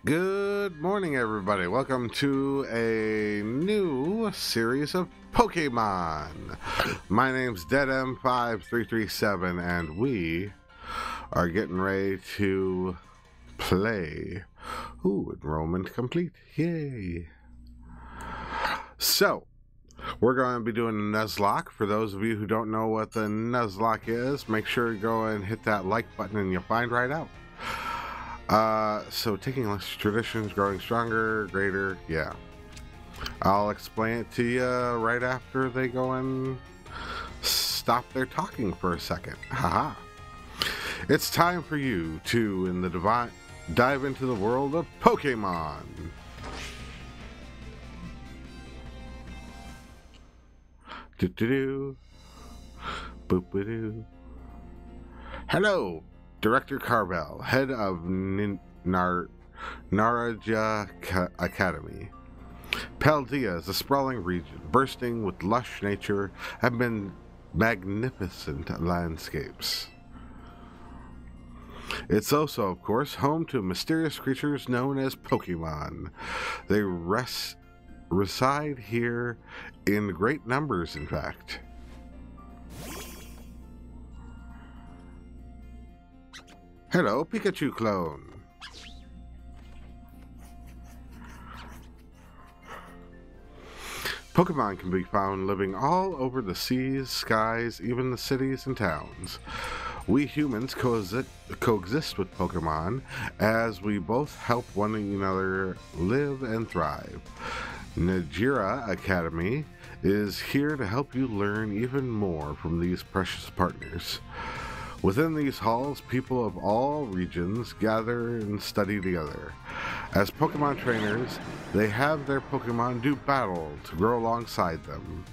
Good morning, everybody. Welcome to a new series of Pokemon. My name's DeadM5337, and we are getting ready to play. Ooh, enrollment complete. Yay. So, we're going to be doing a Nuzlocke. For those of you who don't know what the Nuzlocke is, make sure to go and hit that like button and you'll find right out. So taking less traditions, growing stronger, greater, yeah. I'll explain it to you right after they go and stop their talking for a second. Haha. It's time for you to, dive into the world of Pokemon. Do-do-do. Boop-a-doo. Hello, Director Carvel, head of Naraja Academy. Paldea is a sprawling region, bursting with lush nature and magnificent landscapes. It's also, of course, home to mysterious creatures known as Pokemon. They reside here in great numbers, in fact. Hello, Pikachu clone. Pokemon can be found living all over the seas, skies, even the cities and towns. We humans coexist with Pokemon as we both help one another live and thrive. Najira Academy is here to help you learn even more from these precious partners. Within these halls, people of all regions gather and study together. As Pokemon trainers, they have their Pokemon do battle to grow alongside them.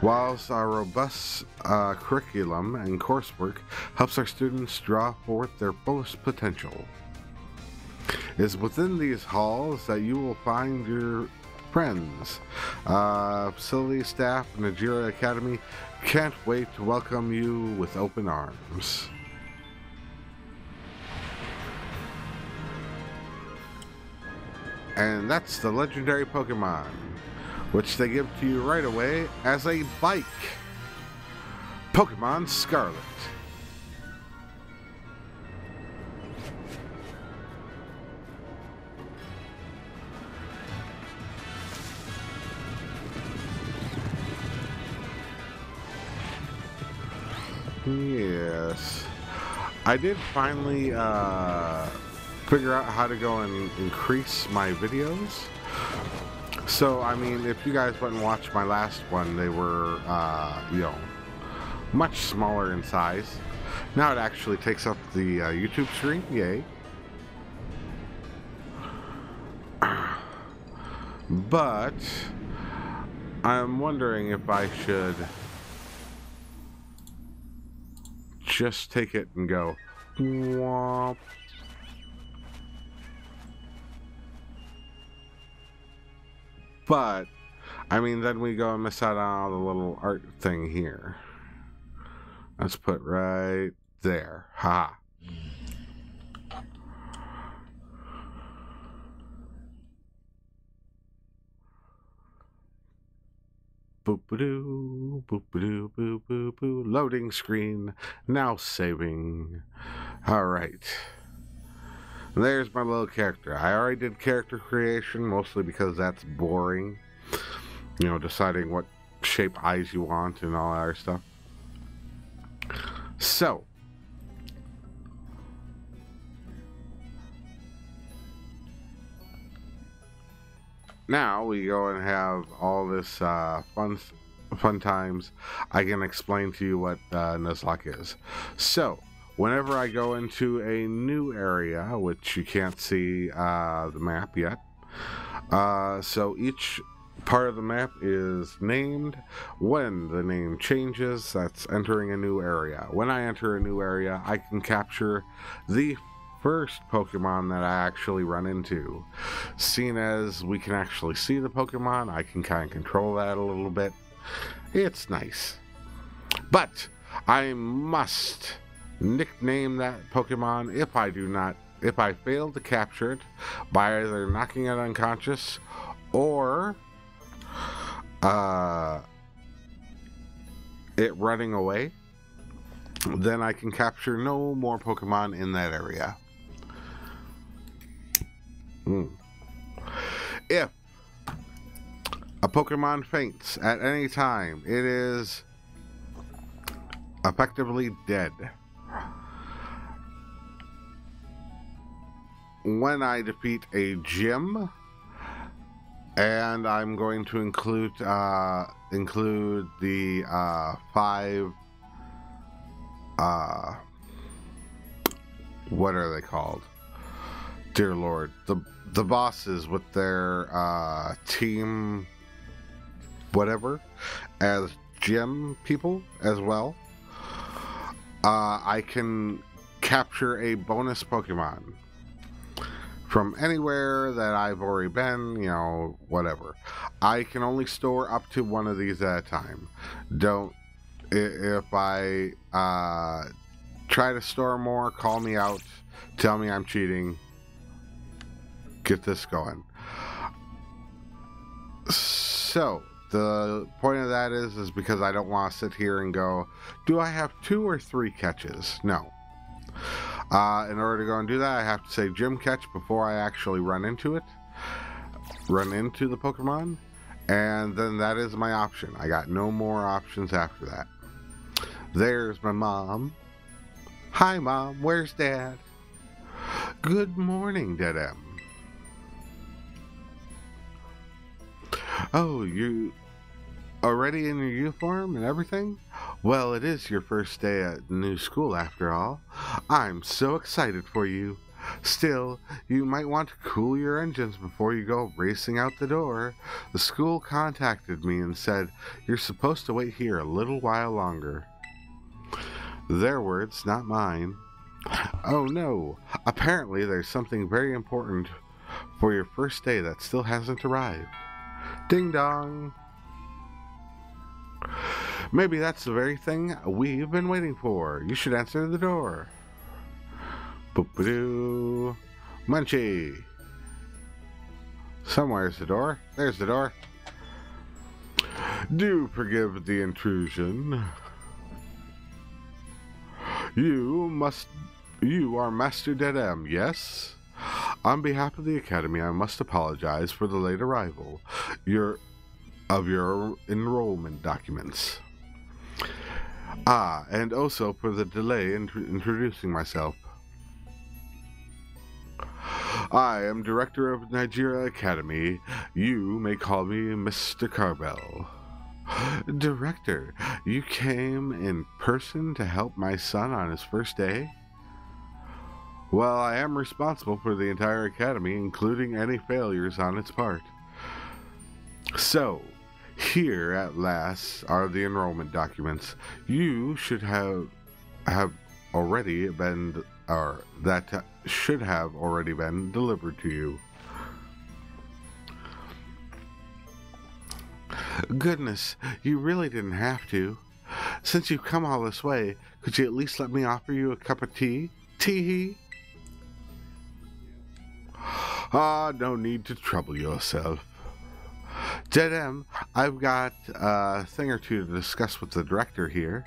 Whilst our robust curriculum and coursework helps our students draw forth their fullest potential. It is within these halls that you will find your friends. Facility staff and Najira Academy can't wait to welcome you with open arms. And that's the legendary Pokemon, which they give to you right away as a bike. Pokemon Scarlet. Yes, I did finally figure out how to go and increase my videos. So, I mean, if you guys went and watched my last one, they were, much smaller in size. Now it actually takes up the YouTube screen. Yay. But I'm wondering if I should just take it and go womp. But I mean, then we go and miss out on all the little art thing here. Let's put right there. Ha. Boop-a-doo, boop-a-doo, boop-a-doo, loading screen, now saving. Alright. There's my little character. I already did character creation, mostly because that's boring. You know, deciding what shape eyes you want and all that other stuff. So. Now we go and have all this fun times. I can explain to you what Nuzlocke is. So, whenever I go into a new area, which you can't see the map yet, so each part of the map is named. When the name changes, that's entering a new area. When I enter a new area, I can capture the first Pokemon that I actually run into. Seeing as we can actually see the Pokemon, I can kind of control that a little bit. It's nice. But I must nickname that Pokemon if I do not if I fail to capture it by either knocking it unconscious or it running away, then I can capture no more Pokemon in that area. If a Pokemon faints at any time, it is effectively dead. When I defeat a gym, and I'm going to include the 5 what are they called? Dear Lord, the bosses with their team whatever as gym people as well. I can capture a bonus Pokemon from anywhere that I've already been, you know, whatever. I can only store up to 1 of these at a time. If I try to store more, call me out, tell me I'm cheating, get this going. So, the point of that is because I don't want to sit here and go, do I have 2 or 3 catches? No. In order to go and do that, I have to say gym catch before I actually run into the Pokemon, and then that is my option. I got no more options after that. There's my mom. Hi, Mom. Where's Dad? Good morning, Dead M. Oh, you already in your uniform and everything? Well, it is your first day at new school after all. I'm so excited for you. Still, you might want to cool your engines before you go racing out the door. The school contacted me and said you're supposed to wait here a little while longer. Their words, not mine. Oh no, apparently there's something very important for your first day that still hasn't arrived. Ding dong. Maybe that's the very thing we've been waiting for. You should answer the door. Boop-a-doo. Munchie. Somewhere's the door. There's the door. Do forgive the intrusion. You are Master Dead M, yes? On behalf of the Academy, I must apologize for the late arrival of your enrollment documents. And also for the delay in introducing myself. I am Director of Nigeria Academy. You may call me Mr. Carbell. Director, you came in person to help my son on his first day? Well, I am responsible for the entire academy, including any failures on its part. So, here at last are the enrollment documents. You should have already been, or that should have already been delivered to you. Goodness, you really didn't have to. Since you've come all this way, could you at least let me offer you a cup of tea? Tee-hee? No need to trouble yourself. Dead M, I've got a thing or two to discuss with the director here.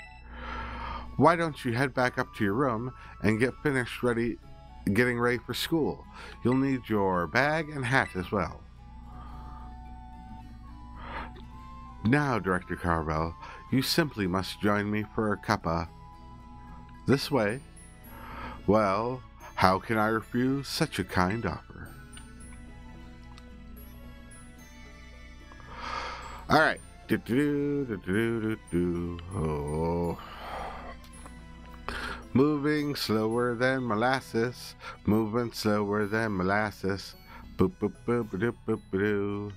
Why don't you head back up to your room and get finished getting ready for school? You'll need your bag and hat as well. Now, Director Carvel, you simply must join me for a cuppa. This way. Well, how can I refuse such a kind offer? Alright. Oh. Moving slower than molasses. Moving slower than molasses. Boop boop boop boop boop boop.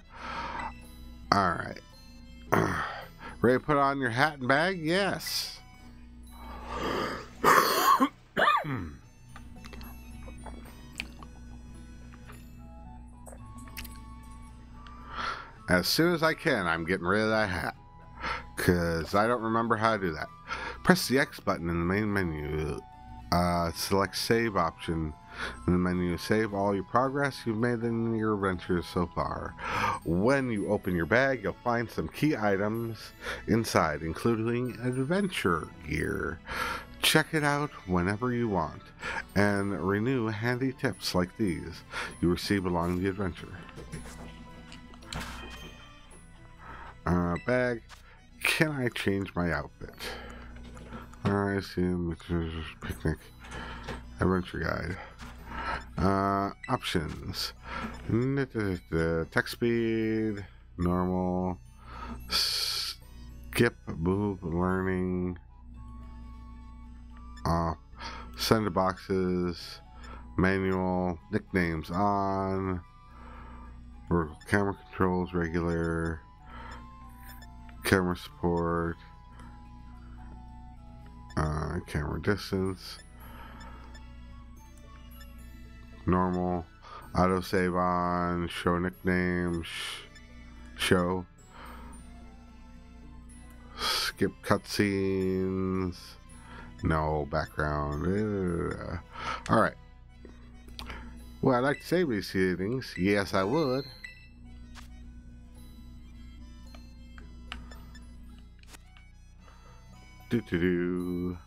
Alright. Ready to put on your hat and bag? Yes. As soon as I can, I'm getting rid of that hat. Because I don't remember how to do that. Press the X button in the main menu. Select save option In the menu, save all your progress you've made in your adventures so far. When you open your bag, you'll find some key items inside, including adventure gear. Check it out whenever you want, and renew handy tips like these you receive along the adventure. Bag. Can I change my outfit? Alright, see, picnic, adventure guide. Options. Text speed, normal, skip, move, learning, off, send boxes, manual, nicknames on, camera controls, regular, camera support, camera distance, normal, autosave on, show nicknames, show, skip cutscenes, no background. Alright. Well, I'd like to save these settings. Yes, I would. Do.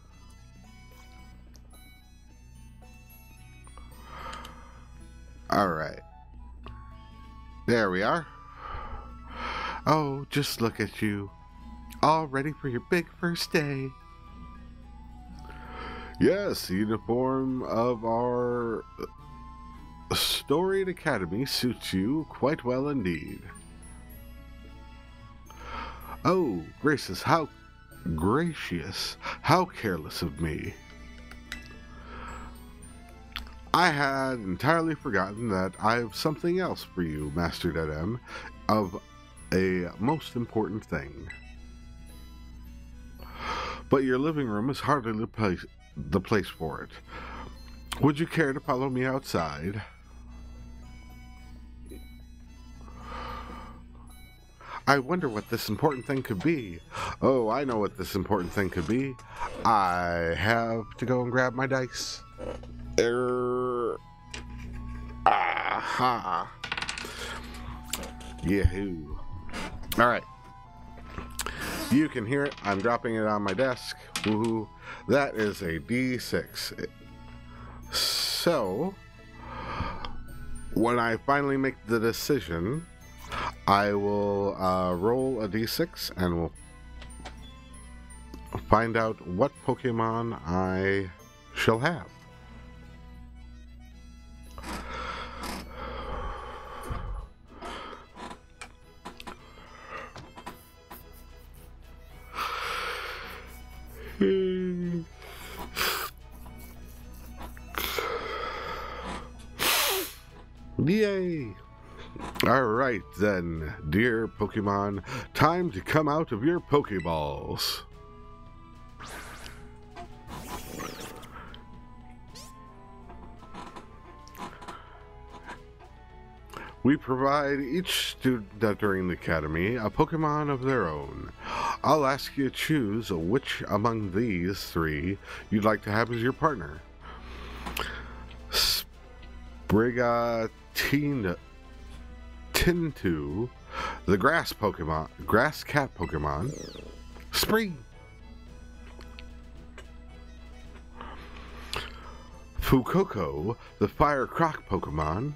Alright. There we are. Oh, just look at you. All ready for your big first day. Yes, the uniform of our storied academy suits you quite well indeed. Oh, gracious, how careless of me. I had entirely forgotten that I have something else for you, Master Dedem, of a most important thing. But your living room is hardly the place for it. Would you care to follow me outside? I wonder what this important thing could be. Oh, I know what this important thing could be. I have to go and grab my dice. Aha. Yahoo. Alright. You can hear it. I'm dropping it on my desk. Woohoo. That is a D6. So, when I finally make the decision, I will roll a D6 and we'll find out what Pokemon I shall have. Yay! Alright then, dear Pokemon, time to come out of your Pokeballs. We provide each student entering the Academy a Pokemon of their own. I'll ask you to choose which among these three you'd like to have as your partner. Tintu, the grass cat Pokemon. Spree. Fukoko, the fire croc Pokemon.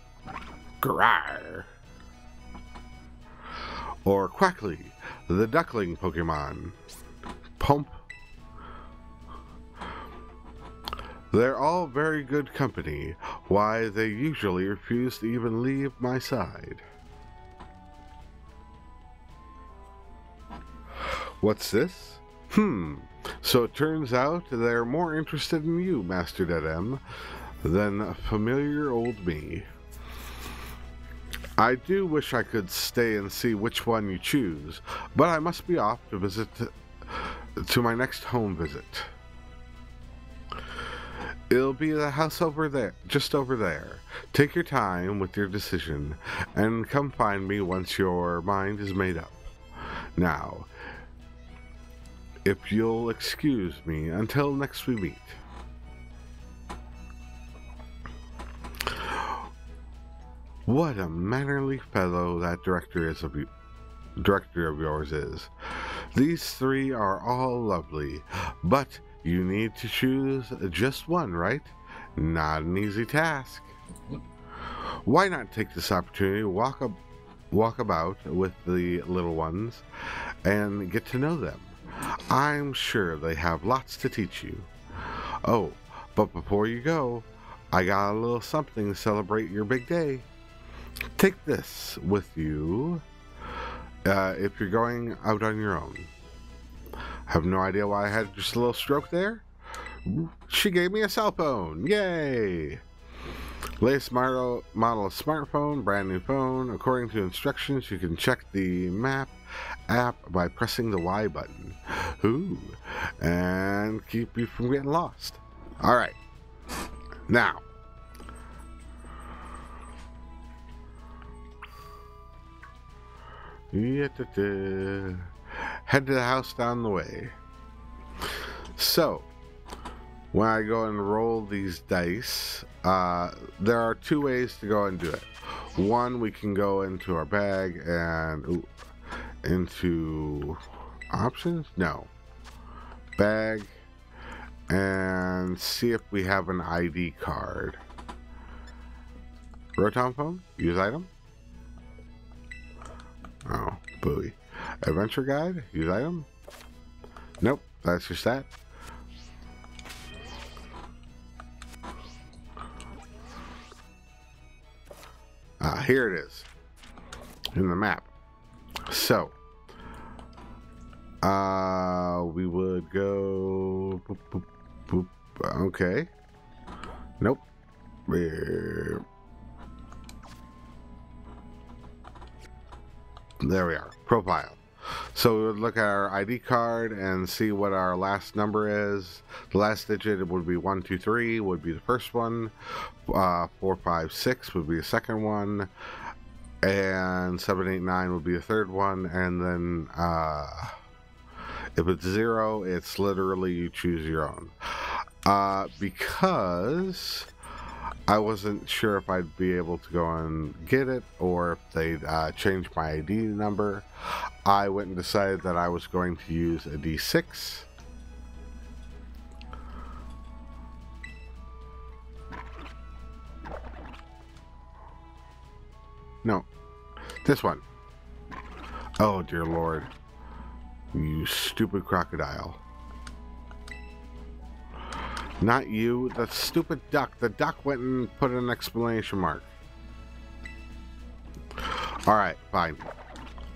Grar. Or Quackly, the duckling Pokemon. Pump. They're all very good company. Why, they usually refuse to even leave my side. What's this? So it turns out they're more interested in you, Master Dedem, than familiar old me. I do wish I could stay and see which one you choose, but I must be off to visit to my next home visit. It'll be the house over there, just over there. Take your time with your decision, and come find me once your mind is made up. Now, if you'll excuse me until next we meet. What a mannerly fellow that director of yours is. These three are all lovely, but you need to choose just one, right? Not an easy task. Why not take this opportunity to walk about with the little ones and get to know them? I'm sure they have lots to teach you. Oh, but before you go, I got a little something to celebrate your big day. Take this with you if you're going out on your own. Have no idea why I had just a little stroke there. She gave me a cell phone. Yay! Latest model of smartphone, brand new phone. According to instructions, you can check the map app by pressing the Y button. Ooh, and keep you from getting lost. All right, now. Head to the house down the way. So, when I go and roll these dice, there are two ways to go and do it. One, we can go into our bag and into options? No. Bag and see if we have an ID card. Rotom phone? Use item? Oh, booey. Adventure guide? Use item? Nope, that's just that. Here it is. In the map. So, we would go... Boop, boop, boop. Okay. Nope. There we are. Profile. So we would look at our ID card and see what our last number is. The last digit would be 123 would be the first one. 456 would be the second one. And 789 would be the third one. And then if it's 0, it's literally you choose your own. Because I wasn't sure if I'd be able to go and get it or if they'd change my ID number. I went and decided that I was going to use a D6. No, this one. Oh, dear Lord. You stupid crocodile. Not you, the stupid duck. The duck went and put an exclamation mark. Alright, fine.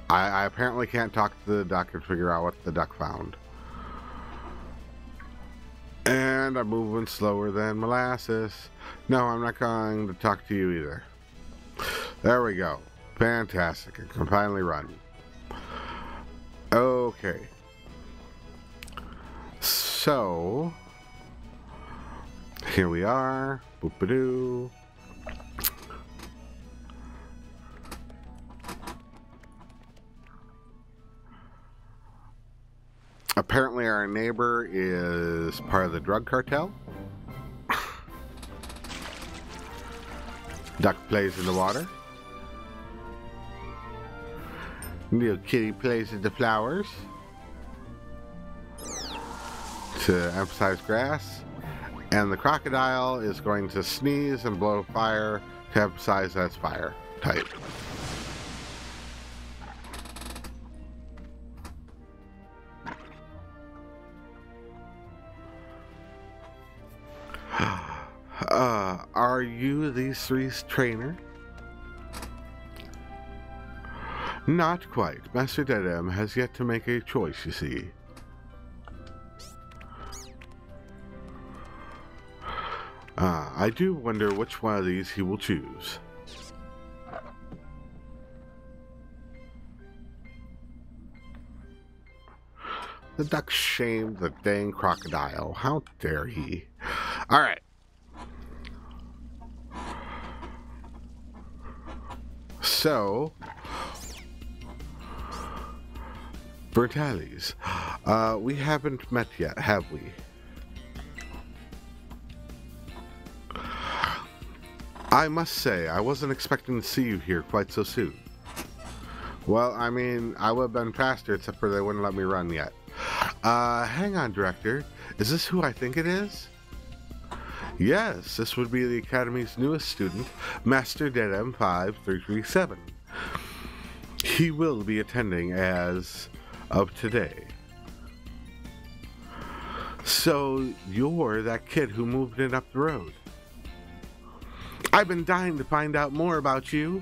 I apparently can't talk to the duck and figure out what the duck found. And I'm moving slower than molasses. No, I'm not going to talk to you either. There we go. Fantastic. I can finally run. Okay. So... here we are. Boop-a-doo. Apparently our neighbor is part of the drug cartel. Duck plays in the water. Little kitty plays in the flowers. To emphasize grass. And the crocodile is going to sneeze and blow fire to emphasize that's fire type. Are you these three's trainer? Not quite. Master Dedem has yet to make a choice, you see. I do wonder which one of these he will choose. The duck shamed the dang crocodile. How dare he? Alright. So, Bertales, we haven't met yet, have we? I must say, I wasn't expecting to see you here quite so soon. Well, I mean, I would have been faster, except for they wouldn't let me run yet. Hang on, Director. Is this who I think it is? Yes, this would be the Academy's newest student, Master Dedem 5337. He will be attending as of today. So, you're that kid who moved in up the road. I've been dying to find out more about you.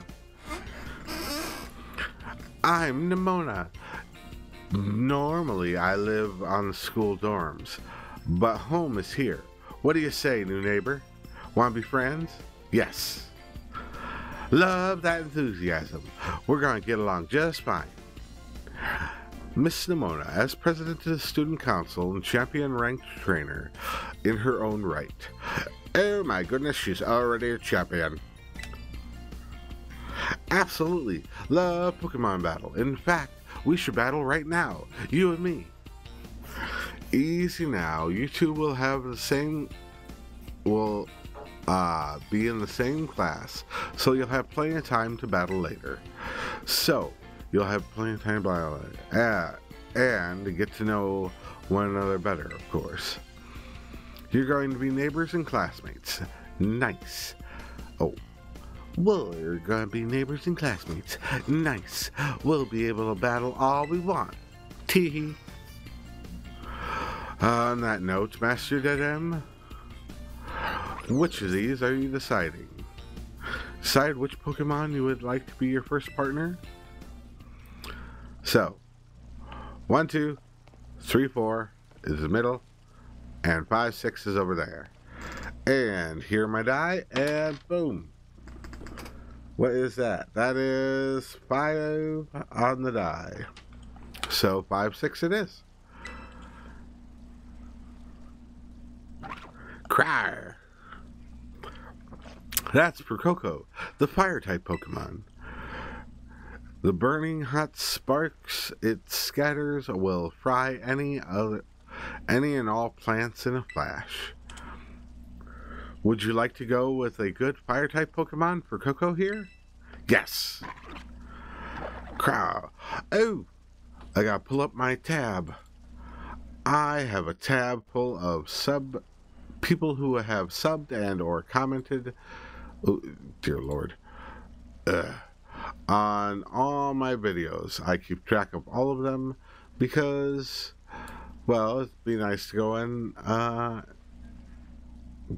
I'm Nimona. Normally, I live on the school dorms, but home is here. What do you say, new neighbor? Want to be friends? Yes. Love that enthusiasm. We're going to get along just fine. Miss Nimona, as president of the student council and champion ranked trainer in her own right. Oh my goodness, she's already a champion. Absolutely. Love Pokemon battle. In fact, we should battle right now. You and me. Easy now. You two will have the same... will be in the same class. So you'll have plenty of time to battle later. So, you'll have plenty of time to battle later. And to get to know one another better, of course. You're going to be neighbors and classmates. Nice. Oh. We're gonna be neighbors and classmates. Nice. We'll be able to battle all we want. Teehee. On that note, Master Dedem, which of these are you deciding? Decide which Pokemon you would like to be your first partner? So, 1, 2, 3, 4 is the middle, and 5, 6 is over there. And here are my die, and boom. What is that? That is 5 on the die. So 5, 6 it is. Cry. That's for Coco, the fire-type Pokemon. The burning hot sparks it scatters will fry any and all plants in a flash. Would you like to go with a good fire-type Pokemon for Coco here? Yes. Crow. Oh, I gotta pull up my tab. I have a tab full of people who have subbed and or commented. Oh, dear Lord. On all my videos. I keep track of all of them because, well, it'd be nice to go and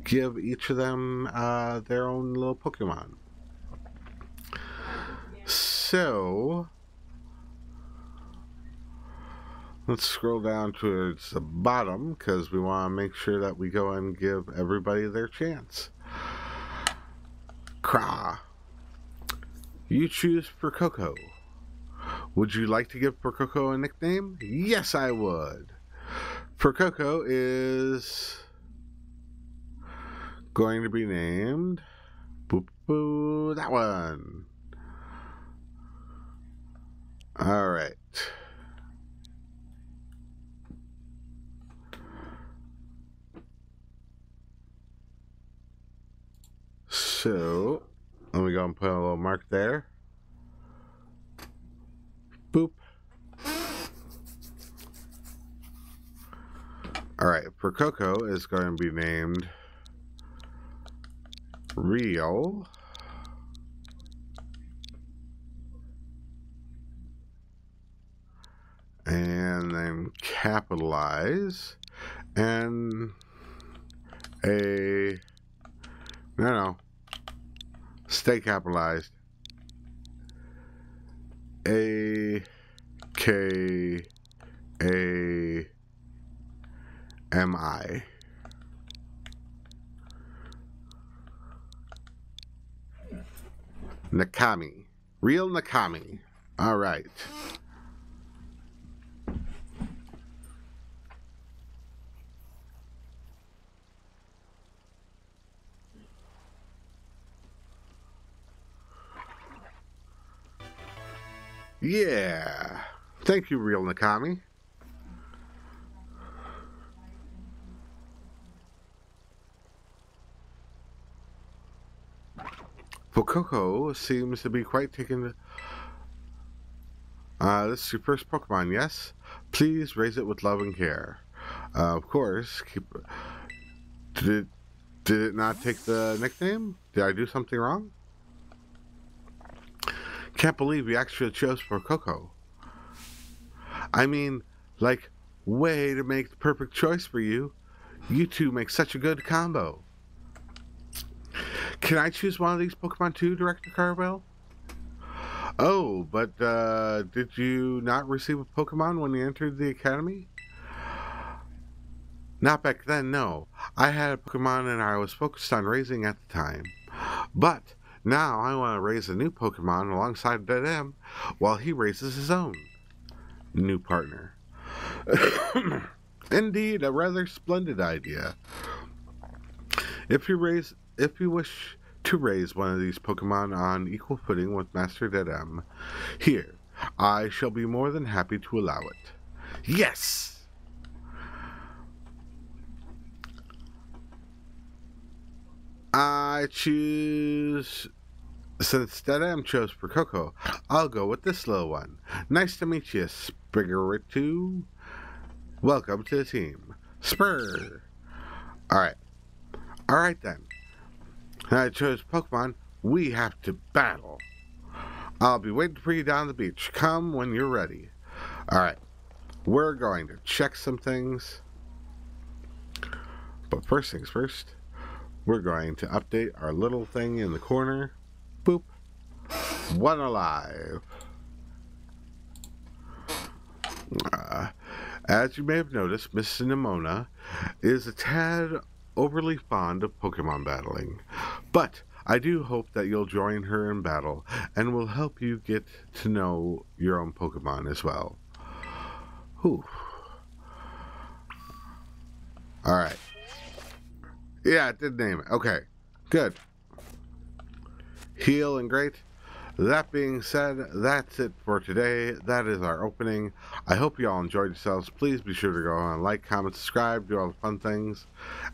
give each of them their own little Pokemon. So, let's scroll down towards the bottom because we want to make sure that we go and give everybody their chance. Craw. You choose for Coco. Would you like to give for Coco a nickname? Yes, I would. For Coco is going to be named boop, that one. All right. So let me go and put a little mark there. Boop. All right, for Coco is going to be named Real. And then capitalize and stay capitalized. A-K-A-M-I. Nakami. Real Nakami. All right. Yeah. Thank you, Real Nakami. But Coco seems to be quite taken. This is your first Pokemon, yes? Please raise it with love and care. Of course. Did it not take the nickname? Did I do something wrong? Can't believe you actually chose for Coco. I mean, like, way to make the perfect choice for you. You two make such a good combo. Can I choose one of these Pokemon too, Director Carvel? Oh, but did you not receive a Pokemon when you entered the academy? Not back then, no. I had a Pokemon and I was focused on raising at the time. But now I want to raise a new Pokemon alongside Dead M while he raises his own new partner. Indeed, a rather splendid idea. If you wish to raise one of these Pokemon on equal footing with Master Dead M, here, I shall be more than happy to allow it. Yes! I choose... Since Dead M chose for Coco, I'll go with this little one. Nice to meet you, Spiritu. Welcome to the team. Spur! Alright. Alright then. I chose Pokemon. We have to battle. I'll be waiting for you down the beach. Come when you're ready. Alright. We're going to check some things. But first things first, we're going to update our little thing in the corner. Boop. One alive. As you may have noticed, Miss Nimona is a tad overly fond of Pokemon battling. But I do hope that you'll join her in battle and will help you get to know your own Pokemon as well. Whew. Alright. Yeah, it did name it. Okay. Good. Heal and great. That being said, that's it for today. That is our opening. I hope you all enjoyed yourselves. Please be sure to go on, like, comment, subscribe, do all the fun things.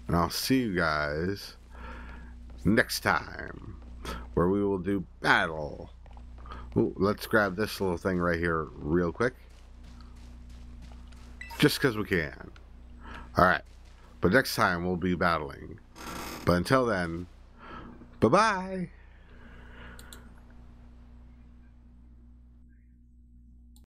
And I'll see you guys next time, where we will do battle. Ooh, let's grab this little thing right here real quick. Just because we can. Alright. But next time we'll be battling. But until then, bye-bye.